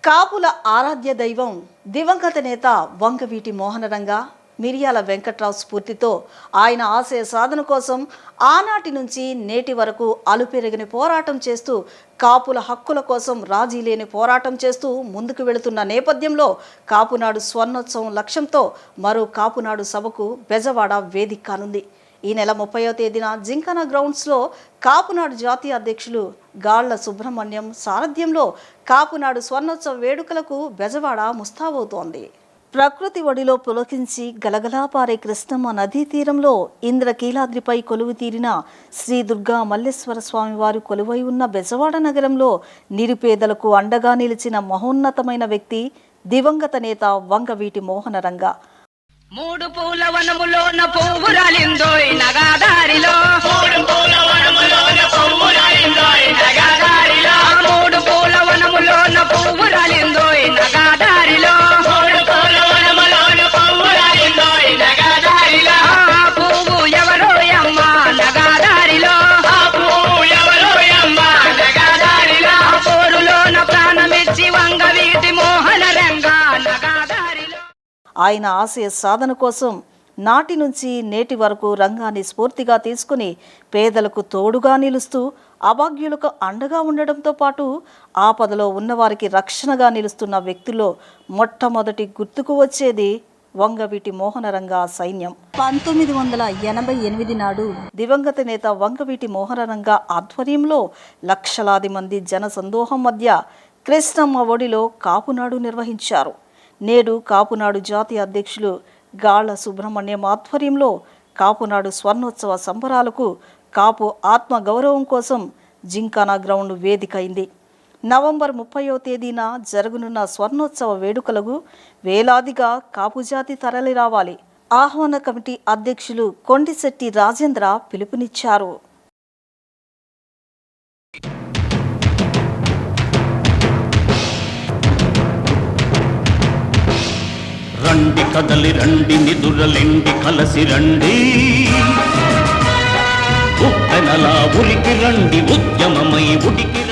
కాపుల ఆరాధ్య దైవం దివంగత నేత వంగవీటి మోహనరంగ మిరియాల వెంకట్రావు స్ఫూర్తితో ఆయన ఆశయ సాధన కోసం ఆనాటి నుంచి నేటి వరకు అలుపెరగని పోరాటం చేస్తూ కాపుల హక్కుల కోసం రాజీ లేని పోరాటం చేస్తూ ముందుకు వెళుతున్న నేపథ్యంలో కాపునాడు స్వర్ణోత్సవం లక్ష్యంతో మరో కాపునాడు సభకు బెజవాడ వేదిక కానుంది. ఈ నెల 30వ తేదీన జింకానా గ్రౌండ్స్లో కాపునాడు జాతీయ అధ్యక్షులు గాళ్ల సుబ్రహ్మణ్యం సారథ్యంలో కాపునాడు స్వర్ణోత్సవ వేడుకలకు బెజవాడ ముస్తాబవుతోంది. ప్రకృతి ఒడిలో పులకించి గలగలా పారే కృష్ణమ్మ నదీ తీరంలో ఇంద్రకీలాద్రిపై కొలువు తీరిన శ్రీ దుర్గా మల్లేశ్వర స్వామి వారు కొలువై ఉన్న బెజవాడ నగరంలో నిరుపేదలకు అండగా నిలిచిన మహోన్నతమైన వ్యక్తి దివంగత నేత వంగవీటి మోహనరంగ. మూడు పూల వనములోన పువ్వు రాలిందోయ్ నగాదారిలో, మూడు పూల వనములోన పువ్వు రాలిందోయ్ నగాదారిలో, మూడు పూల వనములోన పువ్వు రాలిందోయ్ నగాదారిలో, మూడు పూల వనములోన పువ్వు రాలిందోయ్ నగాదారిలో. ఆ పువ్వు ఎవరో అమ్మ నగాదారిలో, ఆ పువ్వు ఎవరో అమ్మ నగాదారిలో, పోరులోన ప్రాణమిచ్చి వంగవీటి మోహనరంగ నగాదారిలో. ఆయన ఆశయ సాధన కోసం నాటి నుంచి నేటి వరకు రంగాన్ని స్ఫూర్తిగా తీసుకుని పేదలకు తోడుగా నిలుస్తూ అభాగ్యులకు అండగా ఉండడంతో పాటు ఆపదలో ఉన్నవారికి రక్షణగా నిలుస్తున్న వ్యక్తుల్లో మొట్టమొదటి గుర్తుకు వచ్చేది వంగవీటి మోహనరంగ సైన్యం. 1988 నాడు దివంగత నేత వంగవీటి మోహనరంగ ఆధ్వర్యంలో లక్షలాది మంది జన సందోహం మధ్య కృష్ణమ్మ ఒడిలో కాపునాడు నిర్వహించారు. నేడు కాపునాడు జాతీయ అధ్యక్షులు గాళ్ల సుబ్రహ్మణ్యం ఆధ్వర్యంలో కాపునాడు స్వర్ణోత్సవ సంబరాలకు కాపు ఆత్మ గౌరవం కోసం జింకానా గ్రౌండ్ వేదిక అయింది. నవంబర్ 30వ తేదీన జరగనున్న స్వర్ణోత్సవ వేడుకలకు వేలాదిగా కాపు జాతి తరలి రావాలి. ఆహ్వాన కమిటీ అధ్యక్షులు కొండిశెట్టి రాజేంద్ర పిలుపునిచ్చారు. రండి కదలి రండి నిదురలిండి కలసి రండి, ఉప్పెనలా ఉరికి రండి ఉద్యమమై ఉడికి